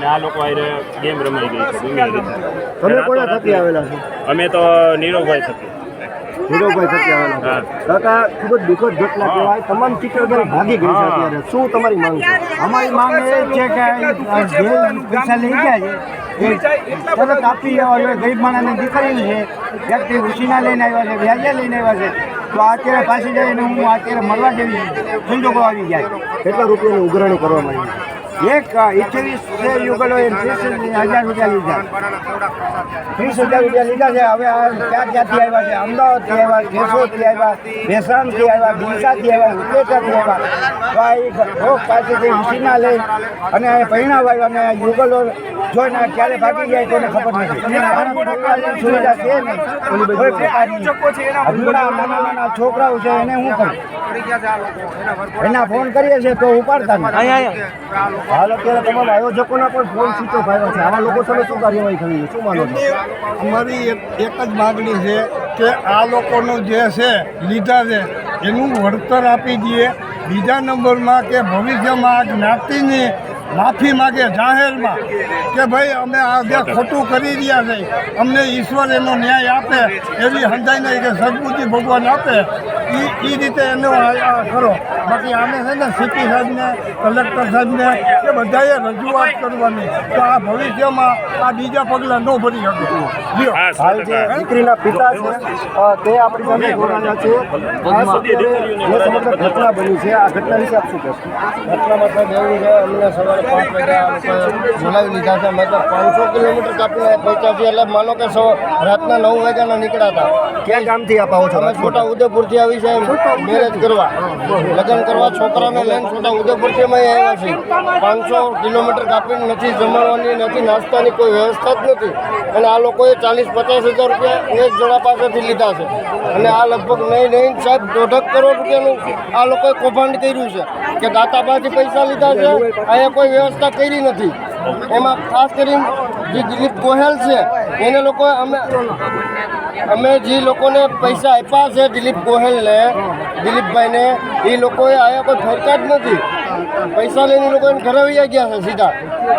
અને આ લોકો આરે ગેમ રમાઈ ગઈ છે ગમે એ રીતે. તમે કોના થકી આવેલા છો? અમે તો નીરવભાઈ થકી. નીરવભાઈ થકી આવેલા છો. કાકા ખૂબ જ દુઃખદ ઘટના કહેવાય. તમામ ચિત્રકાર ભાગી ગઈ છે અત્યારે. શું તમારી માંગ છે? અમારી માંગ એ છે કે જે પૈસા લઈ ગયા છે એ તરત આપી જવા જોઈએ. ગરીબ માણસને દીકરી છે, વ્યક્તિ ઉછીના લઈને આવ્યા છે, વ્યાજે લઈને આવ્યા છે, તો અત્યારે પાછી જઈને હું અત્યારે મરવા જેવી સંજોગો આવી જાય. કેટલા રૂપિયાની ઉઘરાણી કરવામાં આવી? એક 28 યુગલો એ 30,000 રૂપિયા લીધા. 30,000 રૂપિયા લીધા છે. હવે આ ક્યાં ક્યાંથી આવ્યા છે? અમદાવાદથી આવ્યા, કેશોદથી આવ્યા, ભેસાણથી આવ્યા, ડીસાથી આવ્યા, ઉપલેટાથી આવ્યા. તો આ એક પાસેથી ઉછીના લઈ અને પરિણામ આવ્યા અને યુગલો જોઈને ક્યારે ભાગી જાય કોઈને ખબર નથી. સુવિધા છે નહીં કોઈ પ્રકારની. નાના છોકરાઓ છે એને શું કરું? એના ફોન કરીએ છીએ તો ઉપાડતા નથી. હાલ અત્યારે તમામ આયોજકોના પણ ફોન સ્વિચ ઓફ આવ્યા છે. આવા લોકો સામે શું કાર્યવાહી થવી છે? શું માનો છો? અમારી એક જ માગણી છે કે આ લોકોનું જે છે લીધા છે એનું વળતર આપી દઈએ. બીજા નંબરમાં કે ભવિષ્યમાં આ જ્ઞાતિની માફી માગે જાહેરમાં કે ભાઈ અમે આ જે ખોટું કરી રહ્યા છે અમને ઈશ્વર એનો ન્યાય આપે એવી સમજાય કે સદબુદ્ધિ ભગવાન આપે એ રીતે એનો કરો. બાકી આને છે ને સીપી સાહેબને કલેક્ટર સાહેબને કે બધાએ રજૂઆત કરવાની તો આ ભવિષ્યમાં આ બીજા પગલાં ન ભરી શકે. હાલ જે દીકરીના પિતા છે તે આપણી સાથે જોડાયા છે. ખાસ અત્યારે જે સમગ્ર ઘટના બની છે આ ઘટના વિશે આપ શું કહેશો? ઘટનામાં સાહેબ એવું છે અમને સવારે 5 વાગે આ લોકોએ બોલાવી લીધા છે. અમે તો 500 કિલોમીટર કાપીને પહોંચ્યા છીએ. એટલે માનો કે રાતના 9 વાગ્યાના નીકળ્યા હતા. ક્યાં ગામથી આપ આવો છો? અમે છોટા ઉદેપુરથી આવી છે મેરેજ કરવા, લગ્ન કરવા છોકરાને લઈને છોટા ઉદેપુરથી અમે આવ્યા છીએ. 500 કિલોમીટર કાપીને નથી જમવાની, નથી નાસ્તાની કોઈ વ્યવસ્થા જ નથી. અને આ લોકોએ 40-50 હજાર રૂપિયા એક જણા પાસેથી લીધા છે. અને આ લગભગ નહીં સાહેબ 1.5 કરોડ રૂપિયાનું આ લોકોએ કૌભાંડ કર્યું છે કે દાતાબાથી પૈસા લીધા છે. અહીંયા કોઈ વ્યવસ્થા કરી નથી. એમાં ખાસ કરીને જે દિલીપ ગોહેલ છે એને લોકો અમે જે લોકોને પૈસા આપ્યા છે દિલીપ ગોહેલને, દિલીપભાઈને, એ લોકોએ આયા કોઈ ફરકા જ નથી. પૈસા લઈને એ લોકો એને ઘરે વહી ગયા છે સીધા.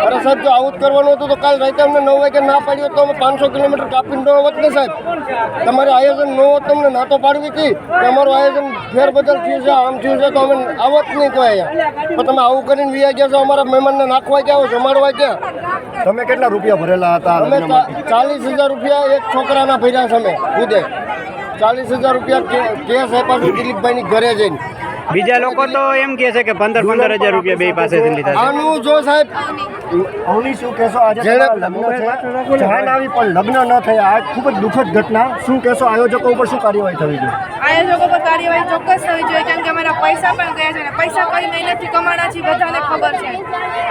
અરે સાહેબ જો આવું જ કરવાનું હતું તો કાલ રાતે અમને 9 વાગે ના પાડ્યો તો અમે 500 કિલોમીટર કાપીને ન હોત ને સાહેબ. તમારે આયોજન ન હોત તમને ના તો પાડવી હતી કે અમારું આયોજન ફેરબદલ થયું છે, આમ થયું છે તો અમે આવત નહીં કોઈ અહીંયા. પણ તમે આવું કરીને વહી ગયા છો, અમારા મહેમાનને નાખવા ગયા, જમાડવા ગયા. તમે કેટલા રૂપિયા ભરેલા હતા? અમે 40,000 રૂપિયા એક છોકરાના ભર્યા છે. અમે ખુદે 40,000 રૂપિયા કેસ આપ્યા છે દિલીપભાઈની ઘરે જઈને. બીજા લોકો તો એમ કહે છે કે 15,000 રૂપિયા બે પાસેથી લીધા. આનું જો સાહેબ અવની શું કહેશો? આજે લગ્ન છે, જાન આવી પણ લગ્ન ન થયા. આ ખૂબ જ દુઃખદ ઘટના. શું કહેશો? આયોજકો ઉપર શું કાર્યવાહી થવી જોઈએ? આયોજકો પર કાર્યવાહી ચોક્કસ થવી જોઈએ. કેમ કે અમારા પૈસા પણ ગયા છે અને પૈસા કઈ મહેનતથી કમાણા છે બધાને ખબર છે.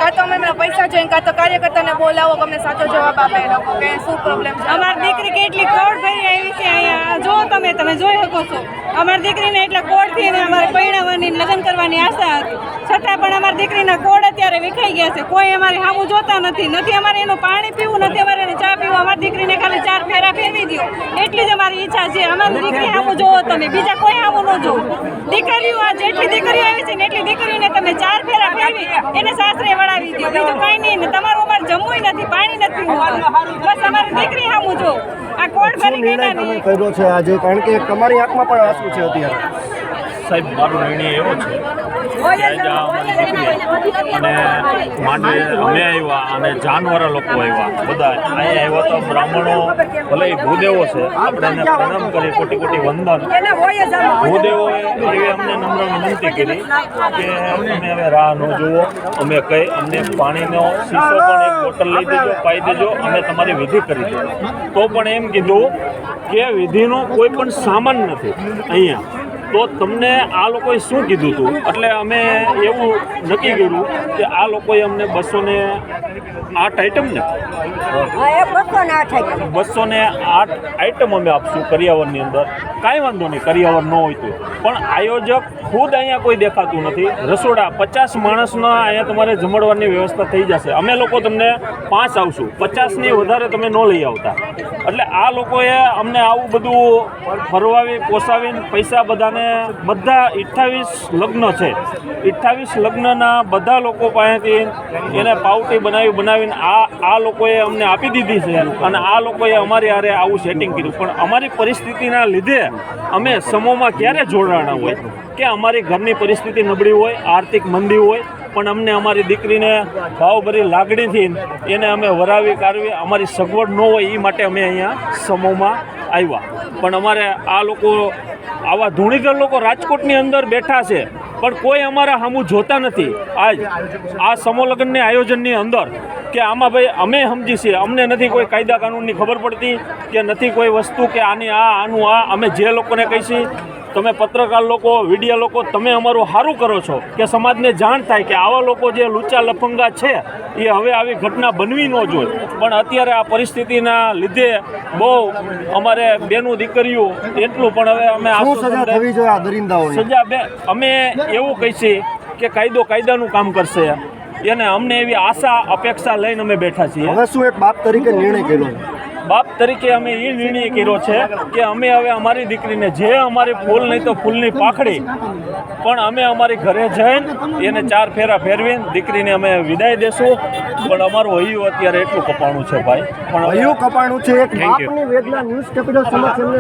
કાં તો અમે પૈસા જોઈએ, કાં તો કાર્યકર્તાને બોલાવો કે અમને સાચો જવાબ આપે એ લોકો કે શું પ્રોબ્લેમ છે. અમારી દીકરી કેટલી કોડ ભરી આવી છે અહીંયા જો તમે જોઈ શકો છો. અમારી દીકરીને એટલે કોડથી અમારે પરણાવવાની લગ્ન કરવાની આશા હતી, છતાં પણ અમારી દીકરીના કોડ અત્યારે વિખાઈ ગયા છે. કોઈ અમારી સામું જોતા નથી. અમારે એનું પાણી પીવું, નથી અમારે એને ચા પીવું. અમારી દીકરીને ખાલી 4 ફેરા ફેરવી દો એટલી જ અમારી ઈચ્છા છે. અમારી દીકરી સામું જોવો તમે, બીજા કોઈ સામું ન જોવો. દીકરીઓ આ જેટલી દીકરીઓ આવી છે ને એટલી દીકરીઓને તમે 4 ફેરા ફેરવી એને સાસરે વળાવી દો. બીજું કાંઈ નહીં ને. તમારું અમારે જમવું નથી, પાણી નથી પીવું. બસ અમારી દીકરી સામું જોવો. આ કોડ ભરી ગયા તમે કર્યો છે આજે? કારણ કે તમારી આંખમાં પણ આંસુ છે અત્યારે. સાહેબ મારો નિર્ણય એવો છે અને માંડવી અમે આવ્યા અને જાનવર લોકો આવ્યા, બધા અહીંયા આવ્યા તો બ્રાહ્મણો ભલે ભૂદેવો છે, આપણે એને પ્રણામ કરી કોટી કોટી વંદન. ભૂદેવોએ એવી અમને નમ્ર વિનંતી કરી કે અમે હવે રાહ ન જુઓ, અમે કઈ અમને પાણીનો શીશો પણ એક બોટલ લઈ દેજો, પાઈ દેજો, અમે તમારી વિધિ કરી દો. તો પણ એમ કીધું કે વિધિનો કોઈ પણ સામાન નથી અહીંયા. તો તમને આ લોકોએ શું કીધું હતું? એટલે અમે એવું નક્કી કર્યું કે આ લોકોએ અમને 208 આઈટમ ને 208 આઈટમ અમે આપશું કરિયાવરની અંદર. કાંઈ વાંધો નહીં, કરિયાવર ન હોય તો પણ આયોજક ખુદ અહીંયા કોઈ દેખાતું નથી. રસોડા 50 માણસના અહીંયા તમારે જમણવારની વ્યવસ્થા થઈ જશે. અમે લોકો તમને 5 આવશું, 50ની વધારે તમે ન લઈ આવતા. એટલે આ લોકોએ અમને આવું બધું ફરવાવી પોસાવીને પૈસા બધાને બધા 28 લગ્ન છે, 28 લગ્નના બધા લોકો પાસેથી એને પાવટી બનાવીને આ લોકોએ અમને આપી દીધી છે અને આ લોકોએ અમારી હારે આવું સેટિંગ કર્યું. પણ અમારી પરિસ્થિતિના લીધે અમે સમૂહમાં ક્યારે જોડાણા હોય કે અમારી ઘરની પરિસ્થિતિ નબળી હોય, આર્થિક મંદી હોય, પણ અમને અમારી દીકરીને ભાવભરી લાગણીથી એને અમે વરાવી કાઢવી અમારી સગવડ ન હોય એ માટે અમે અહીંયા સમૂહમાં આવ્યા. પણ અમારે આ લોકો આવા ધૂણીધર લોકો રાજકોટની અંદર બેઠા છે પણ કોઈ અમારા સામું જોતા નથી. આ સમૂહ લગ્નની આયોજનની અંદર કે આમાં ભાઈ અમે સમજી છીએ, અમને નથી કોઈ કાયદા કાનૂનની ખબર પડતી કે નથી કોઈ વસ્તુ કે આનું અમે જે લોકોને કહીશું તમે પત્રકાર લોકો, મીડિયા લોકો, તમે અમારું સારું કરો છો કે સમાજને જાણ થાય કે આવા લોકો જે લુચ્ચા લફંગા છે એ હવે આવી ઘટના બનવી ન જોઈએ. પણ અત્યારે આ પરિસ્થિતિના લીધે બહુ અમારે બેનું દીકરીઓ એટલું પણ હવે અમે સજા થવી જોઈએ આ દરિંદાઓને? સજા અમે એવું કહીશું કે કાયદો કાયદાનું કામ કરશે એને અમને એવી આશા અપેક્ષા લઈને અમે બેઠા છીએ. હવે શું એક બાપ તરીકે નિર્ણય કર્યો છે? બાપ તરીકે અમે એ નિર્ણય કર્યો છે કે અમે હવે અમારી દીકરીને જે અમારી ફૂલ નહીં તો ફૂલની પાખડી પણ અમે અમારી ઘરે જઈને એને 4 ફેરા ફેરવીને દીકરીને અમે વિદાય દેશું. પણ અમારું હૈયું અત્યારે એટલું કપાણું છે ભાઈ, પણ હૈયું કપાણું છે. એક બાપની વેદના ન્યૂઝ કેપિટલ સમક્ષ એમને